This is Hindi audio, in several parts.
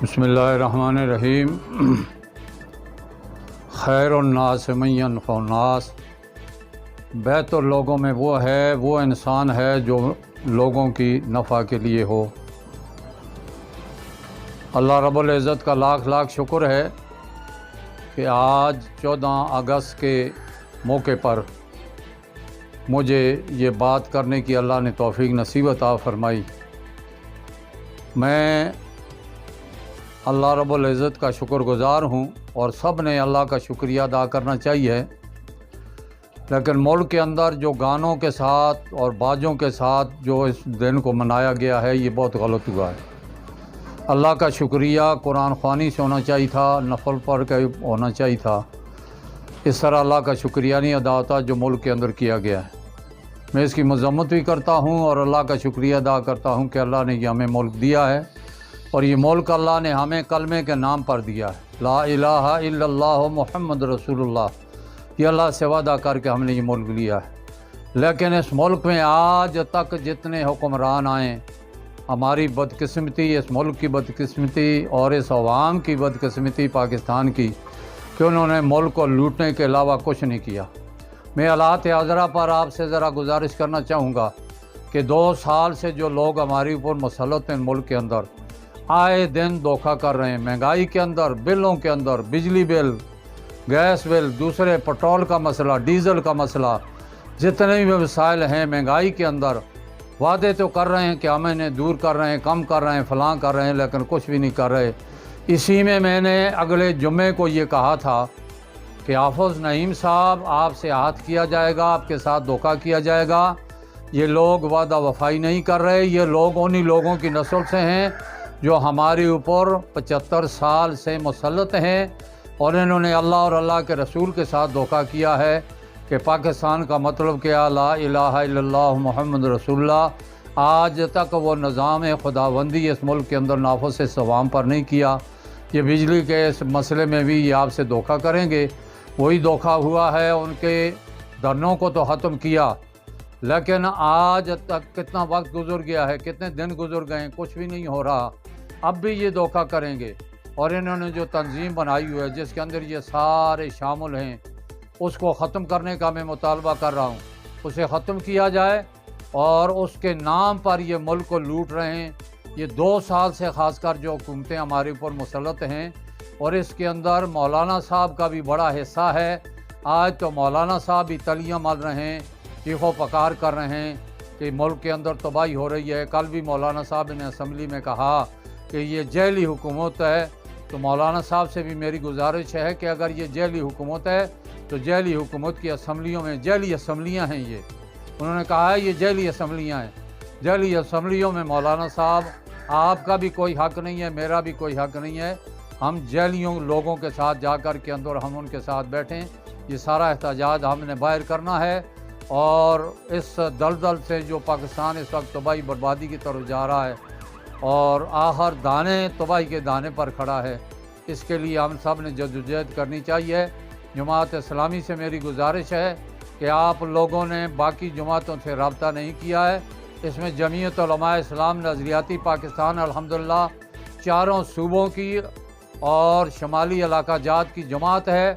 बिस्मिल्लाहिर्रहमानिर्रहीम। खैरुन्नास मन यनफ़उन्नास। बेहतर लोगों में वो इंसान है जो लोगों की नफ़ा के लिए हो। अल्लाह रब्बुल इज़्ज़त का लाख लाख शुक्र है कि आज 14 अगस्त के मौके पर मुझे ये बात करने की अल्लाह ने तौफ़ीक नसीब अता फ़रमाई। मैं अल्लाह रब्बुल इज़्ज़त का शुक्रगुज़ार हूँ और सब ने अल्लाह का शुक्रिया अदा करना चाहिए। लेकिन मुल्क के अंदर जो गानों के साथ और बाजों के साथ जो इस दिन को मनाया गया है, ये बहुत गलत हुआ है। अल्लाह का शुक्रिया कुरान ख़्वानी से होना चाहिए था, नफल पढ़ के होना चाहिए था। इस तरह अल्लाह का शुक्रिया नहीं अदा होता जो मुल्क के अंदर किया गया है। मैं इसकी मज़म्मत भी करता हूँ और अल्लाह का शुक्रिया अदा करता हूँ कि अल्लाह ने ये हमें मुल्क दिया है और ये मुल्क अल्लाह ने हमें कलमे के नाम पर दिया है, ला इलाहा इल्लल्लाह मुहम्मद रसूलुल्लाह। ये अल्लाह से वादा करके हमने ये मुल्क लिया है। लेकिन इस मुल्क में आज तक जितने हुक्मरान आए, हमारी बदकिस्मती, इस मुल्क की बदकिस्मती और इस अवाम की बदकिस्मती पाकिस्तान की कि उन्होंने मुल्क को लूटने के अलावा कुछ नहीं किया। मैं हालात हाज़रा पर आपसे ज़रा गुजारिश करना चाहूँगा कि 2 साल से जो लोग हमारे ऊपर मुसल्लत हैं मुल्क के अंदर, आए दिन धोखा कर रहे हैं। महंगाई के अंदर, बिलों के अंदर, बिजली बिल, गैस बिल, दूसरे पेट्रोल का मसला, डीज़ल का मसला, जितने भी मसाइल हैं महंगाई के अंदर, वादे तो कर रहे हैं कि हम इन्हें दूर कर रहे हैं, कम कर रहे हैं, फलां कर रहे हैं, लेकिन कुछ भी नहीं कर रहे। इसी में मैंने अगले जुम्मे को ये कहा था कि हाफ़िज़ नईम साहब, आपसे आहत किया जाएगा, आपके साथ धोखा किया जाएगा। ये लोग वादा वफाई नहीं कर रहे। ये लोग उन्हीं लोगों की नस्ल से हैं जो हमारे ऊपर 75 साल से मुसल्लत हैं और इन्होंने अल्लाह और अल्लाह के रसूल के साथ धोखा किया है कि पाकिस्तान का मतलब क्या, ला इलाहा इल्लल्लाह मुहम्मद रसूलुल्लाह। आज तक वो निज़ाम खुदाबंदी इस मुल्क के अंदर नाफिज़ इस अवाम पर नहीं किया। ये बिजली के इस मसले में भी ये आपसे धोखा करेंगे। वही धोखा हुआ है, उनके धरनों को तो ख़त्म किया, लेकिन आज तक कितना वक्त गुजर गया है, कितने दिन गुजर गए, कुछ भी नहीं हो रहा। अब भी ये धोखा करेंगे और इन्होंने जो तंजीम बनाई हुई है जिसके अंदर ये सारे शामिल हैं, उसको ख़त्म करने का मैं मुतालबा कर रहा हूँ। उसे ख़त्म किया जाए और उसके नाम पर ये मुल्क को लूट रहे हैं। ये 2 साल से ख़ासकर जो हुकूमतें हमारे ऊपर मुसल्लत हैं और इसके अंदर मौलाना साहब का भी बड़ा हिस्सा है। आज तो मौलाना साहब भी तलियाँ मल रहे हैं, चीखो पकार कर रहे हैं कि मुल्क के अंदर तबाही हो रही है। कल भी मौलाना साहब ने असम्बली में कहा कि ये जैली हुकूमत है। तो मौलाना साहब से भी मेरी गुजारिश है कि अगर ये जैली हुकूमत है तो जैली हुकूमत की असम्बलियों में जैली असम्बलियाँ हैं। ये उन्होंने कहा है ये जैली असम्बलियाँ हैं। जैली असम्बलियों में मौलाना साहब, आपका भी कोई हक़ नहीं है, मेरा भी कोई हक़ नहीं है। हम जैलियों लोगों के साथ जा कर के अंदर हम उनके साथ बैठें। ये सारा एहतजाज हमने बाहर करना है और इस दलदल से जो पाकिस्तान इस वक्त तबाही बर्बादी की तरफ जा रहा है और आखिर दाने तबाही के दाने पर खड़ा है, इसके लिए हम सब ने जद्दोजहद करनी चाहिए। जमात इस्लामी से मेरी गुजारिश है कि आप लोगों ने बाकी जमातों से रब्ता नहीं किया है। इसमें जमीयत उलमा इस्लाम नज़रियाती पाकिस्तान अल्हम्दुलिल्लाह 4 सूबों की और शमाली इलाका जात की जमात है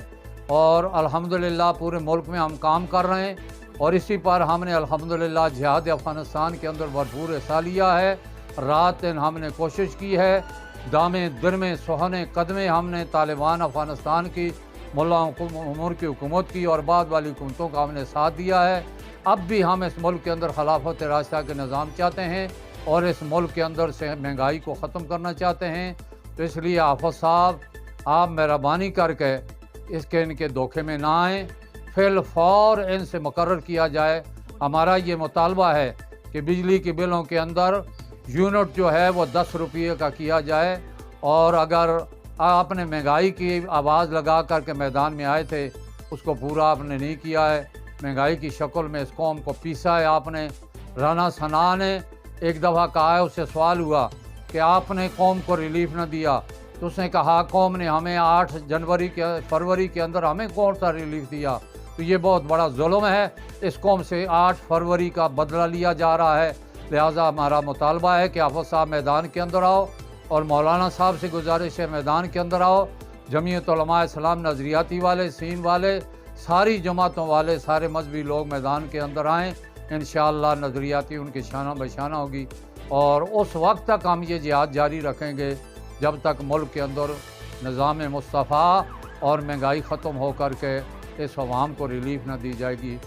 और अल्हम्दुलिल्लाह पूरे मुल्क में हम काम कर रहे हैं और इसी पर हमने अल्हम्दुलिल्लाह जिहाद अफ़गानिस्तान के अंदर भरपूर हिस्सा लिया है। रात दिन हमने कोशिश की है, दामे दिरमे सुहाने कदमे हमने तालिबान अफ़गानिस्तान की, मुल्ला उमर की हुकूमत की और बाद वाली हुकूमतों का हमने साथ दिया है। अब भी हम इस मुल्क के अंदर खिलाफत रास्ता के निज़ाम चाहते हैं और इस मुल्क के अंदर से महंगाई को ख़त्म करना चाहते हैं। तो इसलिए हाफ़िज़ साहब, आप मेहरबानी करके इनके धोखे में ना आएँ, फिल फौर इनसे मुकर्रर किया जाए। हमारा ये मुतालबा है कि बिजली के बिलों के अंदर यूनिट जो है वो 10 रुपये का किया जाए। और अगर आपने महंगाई की आवाज़ लगा कर के मैदान में आए थे, उसको पूरा आपने नहीं किया है। महंगाई की शक्ल में इस कौम को पीसा है आपने। राना सना ने एक दफ़ा कहा है, उससे सवाल हुआ कि आपने कौम को रिलीफ न दिया, तो उसने कहा कौम ने हमें 8 फरवरी के अंदर हमें कौन सा रिलीफ दिया। तो ये बहुत बड़ा जुल्म है। इस कौम से 8 फरवरी का बदला लिया जा रहा है। लिहाजा हमारा मुतालबा है कि हाफ़िज़ साहब मैदान के अंदर आओ और मौलाना साहब से गुजारिश है मैदान के अंदर आओ। जमीयत उलमा इस्लाम नज़रियाती वाले, सीन वाले, सारी जमातों वाले, सारे मजहबी लोग मैदान के अंदर आएँ। इंशाअल्लाह नज़रियाती उनकी शाना बशाना होगी और उस वक्त तक हम ये जिहाद जारी रखेंगे जब तक मुल्क के अंदर निज़ाम मुस्तफ़ा और महंगाई ख़त्म हो कर के इस अवाम को रिलीफ न दी जाएगी।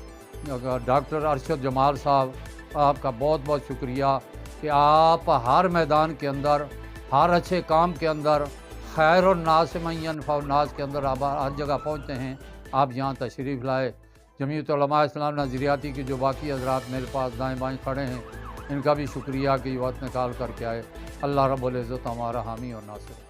डॉक्टर अरशद जमाल साहब, आपका बहुत बहुत शुक्रिया कि आप हर मैदान के अंदर, हर अच्छे काम के अंदर, खैर और नास मय्यन नास के अंदर आप हर जगह पहुँचते हैं। आप यहाँ तशरीफ़ लाए। जमीयत उलमा इस्लाम नज़रियाती की जो बाकी हज़रात मेरे पास दाएँ बाएँ खड़े हैं, इनका भी शुक्रिया कि वक्त निकाल करके आए। अल्लाह रब्बुल इज़्ज़त हमारा हामी और नासिर।